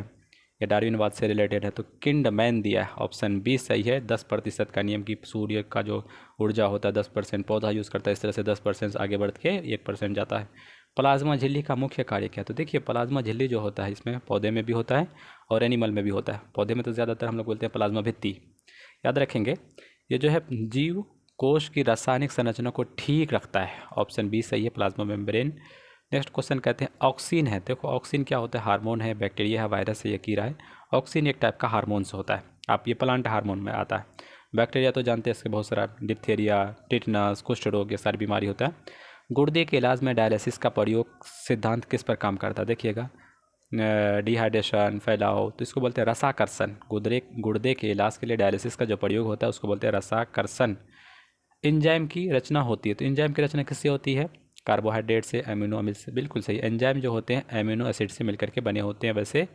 A: या डार्विनवाद से रिलेटेड है, तो किंडमैन दिया है, ऑप्शन बी सही है। 10% का नियम की सूर्य का जो ऊर्जा होता है 10% पौधा यूज़ करता है, इस तरह से 10% आगे बढ़ के 1% जाता है। प्लाज्मा झिल्ली का मुख्य कार्य क्या है, तो देखिए प्लाज्मा झिल्ली जो होता है इसमें पौधे में भी होता है और एनिमल में भी होता है। पौधे में तो ज़्यादातर हम लोग बोलते हैं प्लाज्मा भित्ति, याद रखेंगे। ये जो है जीव कोश की रासायनिक संरचना को ठीक रखता है, ऑप्शन बी सही है, प्लाज्मा मेम्ब्रेन। नेक्स्ट क्वेश्चन कहते हैं ऑक्सीन है, देखो ऑक्सीन क्या होता है, हार्मोन है, बैक्टीरिया है, वायरस है या कीड़ा है। ऑक्सीन एक टाइप का हार्मोन्स होता है, आप ये प्लांट हार्मोन में आता है। बैक्टीरिया तो जानते हैं, इसके बहुत सारा डिप्थीरिया, टिटनस, कुष्ठ रोग, ये सारी बीमारी होता है। गुर्दे के इलाज में डायलिसिस का प्रयोग सिद्धांत किस पर काम करता है, देखिएगा डिहाइड्रेशन, फैलाव, तो इसको बोलते हैं रसाकर्षण। गुर्दे के इलाज के लिए डायलिसिस का जो प्रयोग होता है उसको बोलते हैं रसाकर्षण। एंजाइम की रचना होती है, तो एंजाइम की रचना किससे होती है, कार्बोहाइड्रेट से, अमीनो अम्ल से, बिल्कुल सही। एंजाइम जो होते हैं अमीनो एसिड से मिलकर के बने होते हैं, वैसे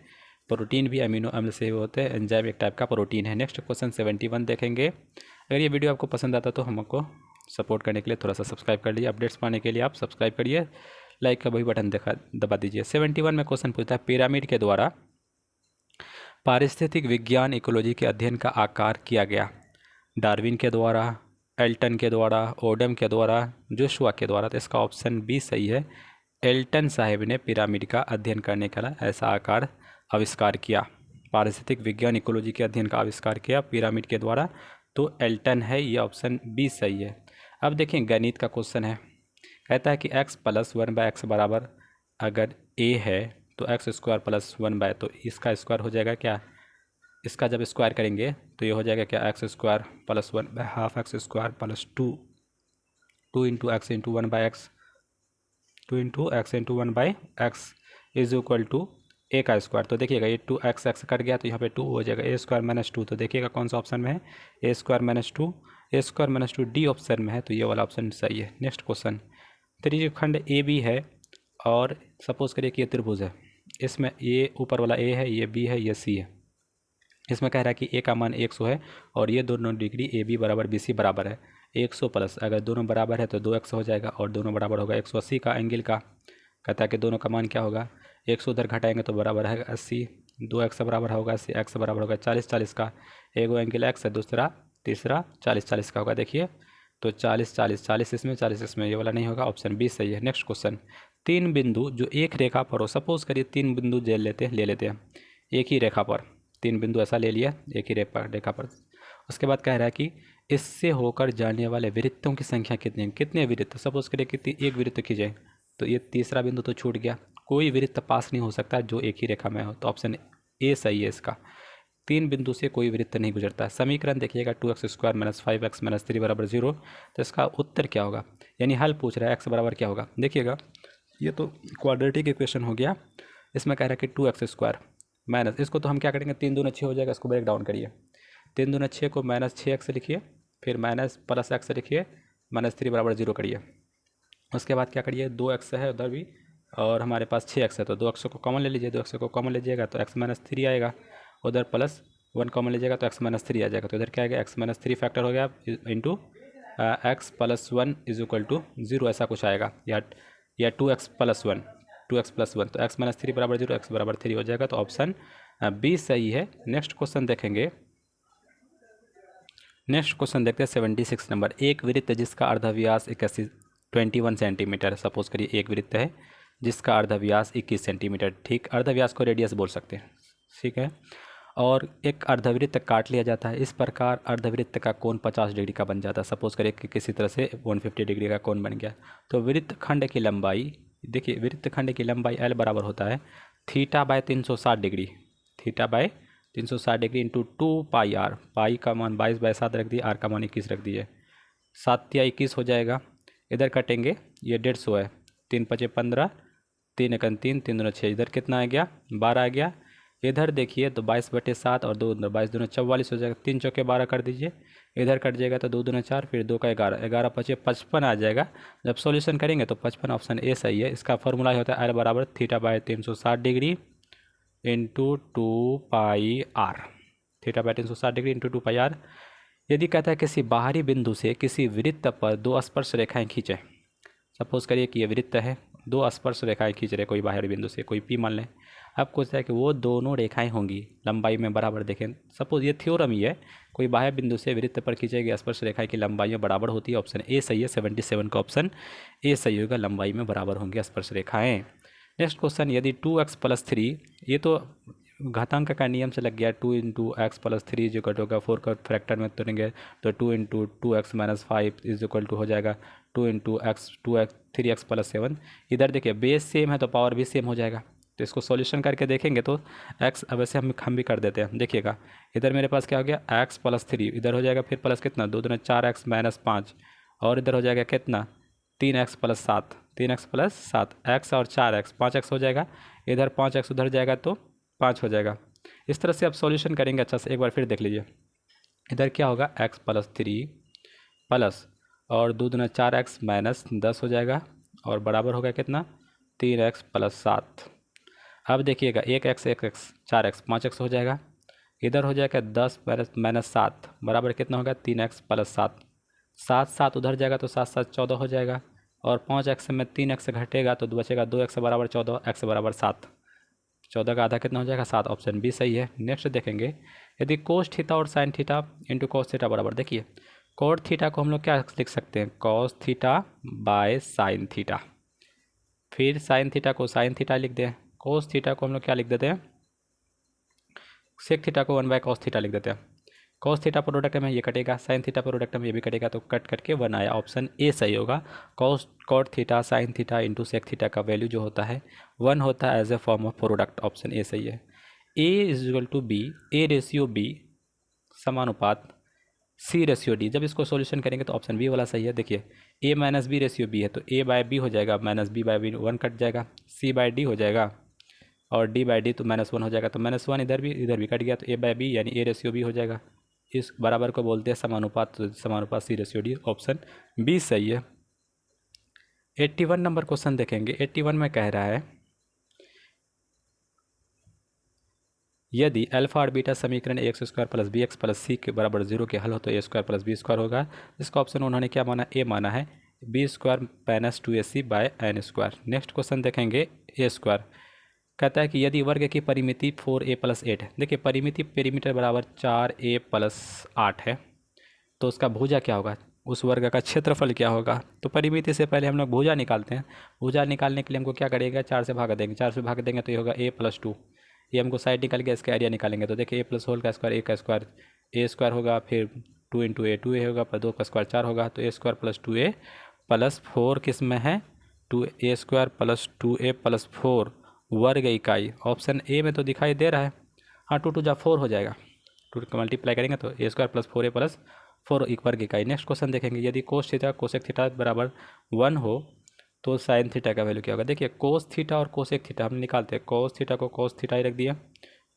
A: प्रोटीन भी अमीनो अम्ल से होते हैं, एंजाइम एक टाइप का प्रोटीन है। नेक्स्ट क्वेश्चन 71 देखेंगे। अगर ये वीडियो आपको पसंद आता तो हमको सपोर्ट करने के लिए थोड़ा सा सब्सक्राइब कर लीजिए। अपडेट्स पाने के लिए आप सब्सक्राइब करिए, लाइक का वही बटन दबा दीजिए। 71 में क्वेश्चन पूछता है, पिरामिड के द्वारा पारिस्थितिक विज्ञान इकोलॉजी के अध्ययन का आकार किया गया। डार्विन के द्वारा, एल्टन के द्वारा, ओडम के द्वारा, जोशुआ के द्वारा। तो इसका ऑप्शन बी सही है। एल्टन साहब ने पिरामिड का अध्ययन करने का ऐसा आकार आविष्कार किया। पारिस्थितिक विज्ञान इकोलॉजी के अध्ययन का आविष्कार किया पिरामिड के द्वारा, तो एल्टन है, ये ऑप्शन बी सही है। अब देखें गणित का क्वेश्चन है, कहता है कि x प्लस 1/x बराबर अगर a है तो x² + 1/, तो इसका स्क्वायर हो जाएगा क्या, इसका जब स्क्वायर करेंगे तो ये हो जाएगा क्या, x² + 1/2 x² + 2 into x into 1/x, 2 into x into 1/x is equal to a का स्क्वायर। तो देखिएगा ये 2x कट गया तो यहाँ पे 2 हो जाएगा, a² - 2। तो देखिएगा कौन सा ऑप्शन में है, a² - 2 डी ऑप्शन में है, तो ये वाला ऑप्शन सही है। नेक्स्ट क्वेश्चन, त्रिभुज ए बी है और सपोज करिए कि ये त्रिभुज है, इसमें ये ऊपर वाला ए है, ये बी है, ये सी है। इसमें कह रहा है कि ए का मान 100 है और ये दोनों डिग्री ए बी बराबर बी सी बराबर है। 100 प्लस अगर दोनों बराबर है तो 2x हो जाएगा और दोनों बराबर होगा 180 का एंगल का। कहता है कि दोनों का मान क्या होगा, 100 उधर घटाएंगे तो बराबर है 80, 2x बराबर होगा 80, x बराबर होगा 40 का। एगो एंगल x है, दूसरा तीसरा 40 का होगा। देखिए तो 40 इसमें 40 इसमें, ये वाला नहीं होगा, ऑप्शन बी सही है। नेक्स्ट क्वेश्चन, 3 बिंदु जो एक रेखा पर हो, सपोज करिए 3 बिंदु ले लेते हैं एक ही रेखा पर, 3 बिंदु ऐसा ले लिया एक ही रेखा पर। उसके बाद कह रहा है कि इससे होकर जाने वाले वृत्तों की संख्या कितनी है, कितने वृत्त, सपोज करिए कि एक वृत्त खींचे तो ये तीसरा बिंदु तो छूट गया, कोई वृत्त पास नहीं हो सकता जो एक ही रेखा में हो, तो ऑप्शन ए सही है इसका। 3 बिंदु से कोई वृत्त नहीं गुजरता है। समीकरण देखिएगा 2x² - 5x - 3 बराबर 0, तो इसका उत्तर क्या होगा, यानी हल पूछ रहा है x बराबर क्या होगा। देखिएगा ये तो क्वाड्रेटिक इक्वेशन हो गया, इसमें कह रहा है कि 2x² माइनस, इसको तो हम क्या करेंगे, 3 दूना 6 हो जाएगा, इसको ब्रेक डाउन करिए। 3 दूना 6 को -6x लिखिए, फिर माइनस प्लस x लिखिए, -3 बराबर 0 करिए। उसके बाद क्या करिए, 2x है उधर भी और हमारे पास 6x है, तो 2x को कॉमन ले लीजिए, 2x को कॉमन लीजिएगा तो x - 3 आएगा, उधर प्लस 1 कॉमन लीजिएगा तो x - 3 आ जाएगा। तो इधर क्या आएगा, x - 3 फैक्टर हो गया into x + 1 is equal to 0, ऐसा कुछ आएगा, या 2x + 1, 2x + 1, तो x - 3 बराबर 0, x बराबर 3 हो जाएगा, तो ऑप्शन बी सही है। नेक्स्ट क्वेश्चन देखेंगे, नेक्स्ट क्वेश्चन देखते हैं 76 नंबर, एक वृत्त जिसका अर्धव्यास 21 सेंटीमीटर, सपोज करिए एक वृत्त है जिसका अर्धव्यास 21 सेंटीमीटर, ठीक, अर्धव्यास को रेडियस बोल सकते हैं, ठीक है, और एक अर्धवृत्त काट लिया जाता है, इस प्रकार अर्धवृत्त का कोण 50 डिग्री का बन जाता है। सपोज करिए कि किसी तरह से 150 डिग्री का कोण बन गया, तो वृत्त खंड की लंबाई, देखिए वृत्त खंड की लंबाई L बराबर होता है θ/360 डिग्री, θ/360 इंटू 2πr, पाई का मान 22/7 रख दिए, आर का मान 21 रख दीजिए, 7 या 21 हो जाएगा। इधर कटेंगे, ये 150 है, 3 × 5 = 15, 3 × 1 = 3, 3 × 2 = 6, इधर कितना आ गया, 12 आ गया। इधर देखिए तो 22/7 और 2 22 दूना 44 हो जाएगा, 3 चौके 12 कर दीजिए, इधर कट जाएगा तो 2 दूना 4, फिर 2 का 11, 11 × 5 = 55 आ जाएगा। जब सॉल्यूशन करेंगे तो 55, ऑप्शन ए सही है। इसका फॉर्मूला होता है L बराबर θ/360 degree into 2πr, θ/360 degree into 2πr। यदि कहता है किसी बाहरी बिंदु से किसी वृत्त पर 2 स्पर्श रेखाएं खींचें, सपोज करिए कि ये वृत्त है, 2 स्पर्श रेखाएं खींच रहे कोई बाहरी बिंदु से, कोई पी मान लें। अब पूछता है कि वो दोनों रेखाएं होंगी लंबाई में बराबर, देखें सपोज ये थ्योरम ही है, कोई बाह्य बिंदु से वृत्त पर खींची गई स्पर्श रेखाएं की लंबाइयाँ बराबर होती है, ऑप्शन ए सही है। 77 का ऑप्शन ए सही होगा, लंबाई में बराबर होंगी स्पर्श रेखाएं। नेक्स्ट क्वेश्चन, यदि 2x + 3, ये तो घातांक का नियम से लग गया, 2 × x + 3 जो कट होगा 4 का फैक्टर में तोड़ेंगे तो 2 × 2x - 5 इज इक्वल टू हो जाएगा 2 × x 3x + 7। इधर देखिए बेस सेम है तो पावर भी सेम हो जाएगा, तो इसको सॉल्यूशन करके देखेंगे तो x, अब ऐसे हम भी कर देते हैं। देखिएगा इधर मेरे पास क्या हो गया, x + 3, इधर हो जाएगा फिर प्लस कितना, 2 दूना 4x - 5, और इधर हो जाएगा कितना, 3x + 7, 3x + 7, x और 4x 5x हो जाएगा, इधर 5x उधर जाएगा तो 5 हो जाएगा। इस तरह से आप सॉल्यूशन करेंगे अच्छा से, एक बार फिर देख लीजिए। इधर क्या होगा, x + 3 प्लस और 2 दूना 4x - 10 हो जाएगा, और बराबर होगा कितना, 3x + 7। अब देखिएगा 1x 1x 4x 5x हो जाएगा, इधर हो जाएगा 10 - 7 बराबर कितना होगा, 3x + 7, सात सात उधर जाएगा तो 7 7 14 हो जाएगा, और 5x में 3x घटेगा तो बचेगा 2x बराबर 14, x बराबर 7। 14 का आधा कितना हो जाएगा 7, ऑप्शन बी सही है। नेक्स्ट देखेंगे, यदि कोस थीटा और sign theta into cos theta बराबर, देखिए कोट थीटा को हम लोग क्या लिख सकते हैं, cos theta by sine theta. फिर साइन थीटा को साइन थीटा लिख दें, कोस थीटा को हम लोग क्या लिख देते हैं, सेक थीटा को 1/cos थीटा लिख देते हैं। कॉस थीटा प्रोडक्ट में ये कटेगा, साइन थीटा प्रोडक्ट में ये भी कटेगा, तो कट करके 1 आया, ऑप्शन ए सही होगा। Cos cot theta sine theta into sec theta का वैल्यू जो होता है 1 होता है as a form of product, option A सही है। A is equal to B, A ratio B समानुपात सी रेशियो डी, जब इसको सॉल्यूशन करेंगे तो ऑप्शन बी वाला सही है। देखिए a minus b ratio b है तो ए बाय बी हो जाएगा, minus b by b 1 cut जाएगा, सी बाय डी हो जाएगा, और डी बाय डी तो -1 हो जाएगा, तो -1 इधर भी कट गया, तो ए बाय बी यानी ए रेशियो बी हो जाएगा। इस बराबर को बोलते हैं समानुपात, तो समानुपात C ratio D, option B सही है। 81 नंबर क्वेश्चन देखेंगे। 81 में कह रहा है यदि अल्फा और बीटा समीकरण x² plus B x plus C के बराबर 0 के हल हो तो a² प्लस b² होगा। इसका ऑप्शन उन्होंने क्या माना, ए माना है, b² minus 2ac bye n²। Next question देखेंगे a², कहता है कि यदि वर्ग की परिमिति 4a प्लस 8 है, देखिए परिमिति पेरीमीटर बराबर 4a प्लस 8 है, तो उसका भुजा क्या होगा, उस वर्ग का क्षेत्रफल क्या होगा। तो परिमिति से पहले हम लोग भुजा निकालते हैं। भुजा निकालने के लिए हमको क्या करेगा, 4 से भाग देंगे, 4 से भाग देंगे तो ये होगा a प्लस 2, ये हमको साइड निकल गया, इसका एरिया निकालेंगे तो देखिए ए प्लस होल का स्क्वायर, ए का स्क्वायर ए स्क्वायर होगा, फिर 2 इंटू ए 2a होगा, पर 2 का स्क्वायर 4 होगा, तो a² प्लस 2a प्लस 4 किस में है, 2a² प्लस 2a प्लस 4 वर्ग इकाई, ऑप्शन ए में तो दिखाई दे रहा है। हाँ 2 2 जा 4 हो जाएगा, 2 का मल्टीप्लाई करेंगे तो a² प्लस 4a प्लस 4 वर्ग इकाई। नेक्स्ट क्वेश्चन देखेंगे, यदि कोस थीटा कोसेक थीटा बराबर 1 हो तो साइन थीटा का वैल्यू क्या होगा। देखिए कोस थीटा और कोसेक थीटा हम निकालते हैं, कोस थीटा को कोस थीटा ही रख दिया,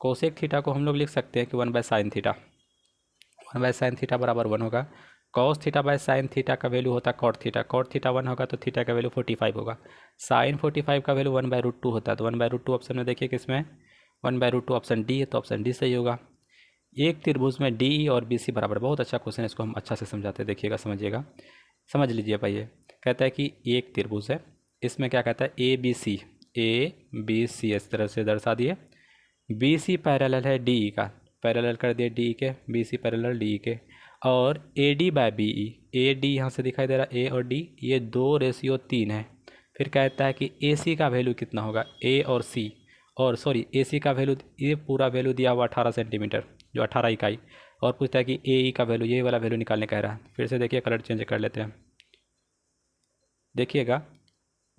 A: कोसेक थीटा को हम लोग लिख सकते हैं कि 1/sin थीटा, 1/sin थीटा बराबर 1 होगा। Cos theta by sine theta का वैल्यू होता है कॉट थीटा, कॉट थीटा 1 होगा तो थीटा का वैल्यू 45 होगा। साइन 45 का वैल्यू 1/√2 होता है, तो 1/√2 ऑप्शन में देखिए किसमें 1/√2 ऑप्शन डी है, तो ऑप्शन डी सही होगा। एक त्रिभुज में डी और बी सी बराबर, बहुत अच्छा क्वेश्चन है, इसको हम अच्छा से समझाते हैं, देखिएगा समझिएगा, समझ लीजिए भाई। ये कहता है कि एक त्रिभुज है, इसमें क्या कहता है ए बी सी इस तरह से दर्शा दिए, बी सी पैरेलल है डी ई का, पैरेलल कर दिए डी ई के, B C parallel D E के, और A D by B E, A D यहाँ से दिखाई दे रहा है, ए और डी ये 2:3 है। फिर कहता है कि ए सी का वैल्यू कितना होगा, ए और सी, और सॉरी ए सी का वैल्यू, ये पूरा वैल्यू दिया हुआ 18 सेंटीमीटर जो 18 इकाई, और पूछता है कि ए ई का वैल्यू, ये वाला वैल्यू निकालने कह रहा है। फिर से देखिए कलर चेंज कर लेते हैं, देखिएगा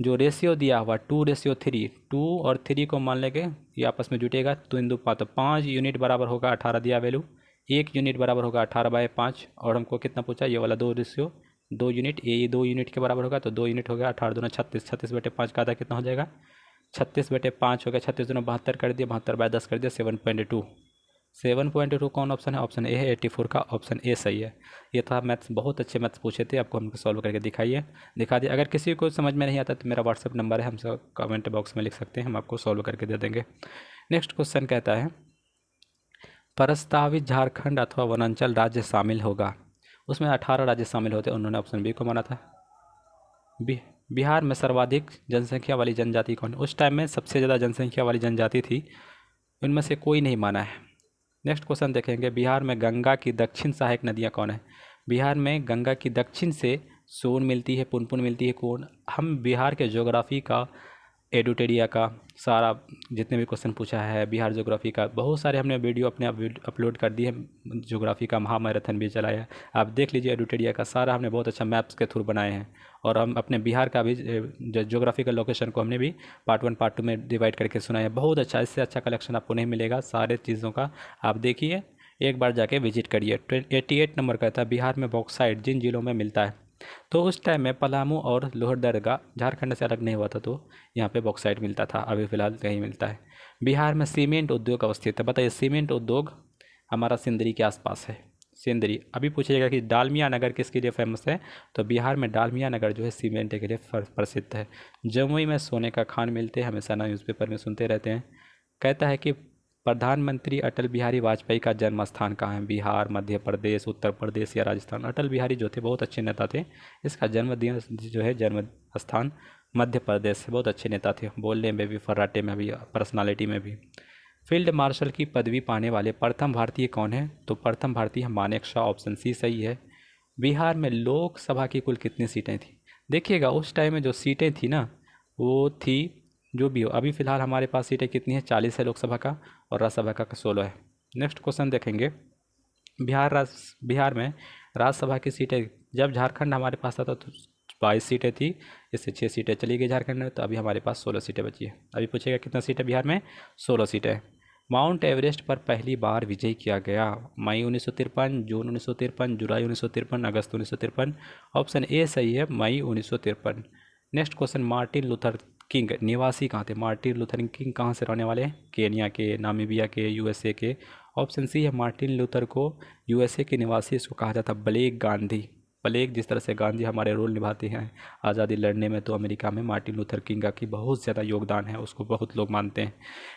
A: जो रेशियो दिया हुआ 2:3, 2 और 3 को मान लेंगे ये आपस में जुटेगा, तो इन दो 5 यूनिट बराबर होगा 18 दिया वैल्यू, 1 यूनिट बराबर होगा 18/5, और हमको कितना पूछा, ये वाला 2 यूनिट, ये 2 यूनिट के बराबर होगा, तो 2 यूनिट हो गया 18 दूना 36, 36/5 का आधा कितना हो जाएगा 36/5 हो गया, 36 दूना 72 कर दिया, 72/10 कर दिया 7.2, 7.2 कौन ऑप्शन है, ऑप्शन ए है 84 का, ऑप्शन ए सही है। ये था मैथ्स, बहुत अच्छे मैथ्स पूछे थे, आपको हमको सॉल्व करके दिखा दिया। अगर किसी को समझ में नहीं आता तो मेरा व्हाट्सअप नंबर है, हमसे कमेंट बॉक्स में लिख सकते हैं, हम आपको सॉल्व करके दे देंगे। नेक्स्ट क्वेश्चन कहता है प्रस्तावित झारखंड अथवा वनांचल राज्य शामिल होगा, उसमें 18 राज्य शामिल होते, उन्होंने ऑप्शन बी को माना था। बिहार में सर्वाधिक जनसंख्या वाली जनजाति कौन है, उस टाइम में सबसे ज़्यादा जनसंख्या वाली जनजाति थी, उनमें से कोई नहीं माना है। नेक्स्ट क्वेश्चन देखेंगे, बिहार में गंगा की दक्षिण सहायक नदियाँ कौन है। बिहार में गंगा की दक्षिण से सोन मिलती है, पुनपुन मिलती है, कौन। हम बिहार के ज्योग्राफी का, एडुटेरिया का सारा जितने भी क्वेश्चन पूछा है, बिहार ज्योग्राफी का बहुत सारे हमने वीडियो अपने आप अपलोड कर दिए, ज्योग्राफी का महामैराथन भी चलाया है, आप देख लीजिए। एडुटेरिया का सारा हमने बहुत अच्छा मैप्स के थ्रू बनाए हैं, और हम अपने बिहार का भी ज्योग्राफिकल लोकेशन को हमने भी पार्ट 1 पार्ट 2 में डिवाइड करके सुना है, बहुत अच्छा, इससे अच्छा कलेक्शन आपको नहीं मिलेगा सारे चीज़ों का। आप देखिए, एक बार जाके विजिट करिए। 88 नंबर का था, बिहार में बॉक्साइट जिन जिलों में मिलता है, तो उस टाइम में पलामू और लोहरदगा झारखंड से अलग नहीं हुआ था, तो यहाँ पे बॉक्साइट मिलता था, अभी फ़िलहाल कहीं मिलता है। बिहार में सीमेंट उद्योग अवस्थित है, बताइए सीमेंट उद्योग हमारा सिंदरी के आसपास है, सिंदरी। अभी पूछिएगा कि डालमिया नगर किसके लिए फेमस है, तो बिहार में डालमिया नगर जो है सीमेंट के लिए प्रसिद्ध है। जमुई में सोने का खान मिलते हैं, हमेशा न्यूज़पेपर में सुनते रहते हैं। कहता है कि प्रधानमंत्री अटल बिहारी वाजपेयी का जन्म स्थान कहाँ है? बिहार, मध्य प्रदेश, उत्तर प्रदेश या राजस्थान? अटल बिहारी जो थे बहुत अच्छे नेता थे। इसका जन्मदिन जो है जन्म स्थान मध्य प्रदेश से। बहुत अच्छे नेता थे, बोलने में भी, फर्राटे में भी, पर्सनालिटी में भी। फील्ड मार्शल की पदवी पाने वाले प्रथम भारतीय कौन है? तो प्रथम भारतीय मानेक शॉ, ऑप्शन सी सही है। बिहार में लोकसभा की कुल कितनी सीटें थी? देखिएगा उस टाइम में जो सीटें थी ना, वो थी, जो भी हो, अभी फ़िलहाल हमारे पास सीटें कितनी है? 40 है लोकसभा का, और राज्यसभा का 16 है। नेक्स्ट क्वेश्चन देखेंगे। बिहार में राज्यसभा की सीटें, जब झारखंड हमारे पास था तो 22 सीटें थी, इससे 6 सीटें चली गई झारखंड में, तो अभी हमारे पास 16 सीटें बची है। अभी पूछेगा कितना सीट है बिहार में? 16 सीटें। माउंट एवरेस्ट पर पहली बार विजय किया गया? मई 1953, जून 1953, जुलाई 1953, अगस्त 1953? ऑप्शन ए सही है, मई 1953। Next question, Martin Luther king निवासी कहाँ थे? मार्टिन लूथर किंग कहाँ से रहने वाले हैं? केनिया के, नामीबिया के, यूएसए के? ऑप्शन सी है, मार्टिन लूथर को यूएसए के निवासी इसको कहा जाता है ब्लैक गांधी। ब्लैक, जिस तरह से गांधी हमारे रोल निभाते हैं आज़ादी लड़ने में, तो अमेरिका में मार्टिन लूथर किंग का की बहुत ज़्यादा योगदान है, उसको बहुत लोग मानते हैं।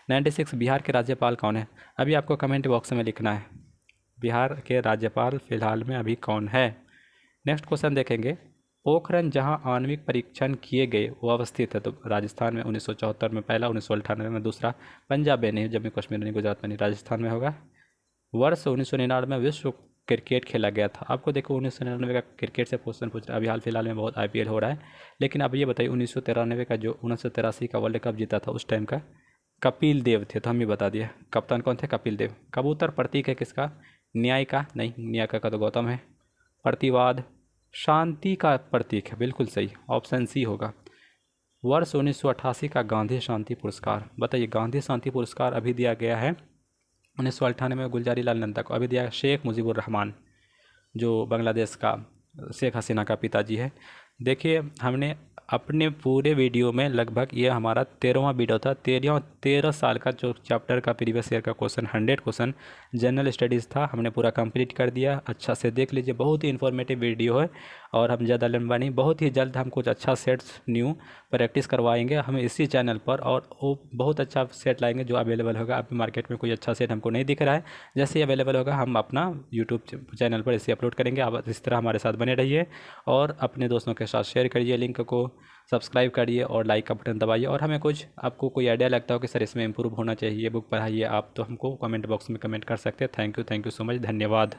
A: 96 बिहार के राज्यपाल कौन है? अभी आपको कमेंट बॉक्स में लिखना है बिहार के राज्यपाल फिलहाल में अभी कौन है। नेक्स्ट क्वेश्चन देखेंगे। पोखरण जहां आणविक परीक्षण किए गए वो अवस्थित है? तो राजस्थान में 1974 में पहला, 1998 में दूसरा, पंजाब में नहीं, जम्मू कश्मीर नहीं, गुजरात में नहीं, राजस्थान में होगा। वर्ष 1999 में विश्व क्रिकेट खेला गया था। आपको देखो 1999 का क्रिकेट से क्वेश्चन पूछ रहा है। अभी हाल फिलहाल में बहुत आईपीएल हो रहा है, लेकिन अब ये बताइए 1993 का जो 1983 का वर्ल्ड कप जीता था उस टाइम का कपिल देव थे। तो हम ये बता दिए कप्तान कौन थे? कपिल देव। कबूतर प्रतीक है किसका? न्याय का? नहीं, न्याय का तो गौतम है। प्रतिवाद, शांति का प्रतीक है, बिल्कुल सही, ऑप्शन सी होगा। वर्ष 1988 का गांधी शांति पुरस्कार बताइए। गांधी शांति पुरस्कार अभी दिया गया है 1998 में गुलजारी लाल नंदा को, अभी दिया शेख मुजीबुर रहमान, जो बांग्लादेश का शेख हसीना का पिताजी है। देखिए हमने अपने पूरे वीडियो में लगभग ये हमारा 13वां वीडियो था। 13 साल का जो चैप्टर का प्रीवियस ईयर का क्वेश्चन 100 क्वेश्चन जनरल स्टडीज़ था, हमने पूरा कंप्लीट कर दिया। अच्छा से देख लीजिए, बहुत ही इन्फॉर्मेटिव वीडियो है। और हम ज़्यादा लंबा नहीं, बहुत ही जल्द हम कुछ अच्छा सेट्स न्यू प्रैक्टिस करवाएंगे हम इसी चैनल पर, और वो बहुत अच्छा सेट लाएंगे जो अवेलेबल होगा। अभी मार्केट में कोई अच्छा सेट हमको नहीं दिख रहा है, जैसे ही अवेलेबल होगा हम अपना यूट्यूब चैनल पर इसे अपलोड करेंगे। आप इस तरह हमारे साथ बने रहिए और अपने दोस्तों के साथ शेयर करिए, लिंक को सब्सक्राइब करिए और लाइक का बटन दबाइए। और हमें कुछ आपको कोई आइडिया लगता हो कि सर इसमें इम्प्रूव होना चाहिए, बुक पढ़ाइए आप, तो हमको कमेंट बॉक्स में कमेंट कर सकते हैं। थैंक यू सो मच, धन्यवाद।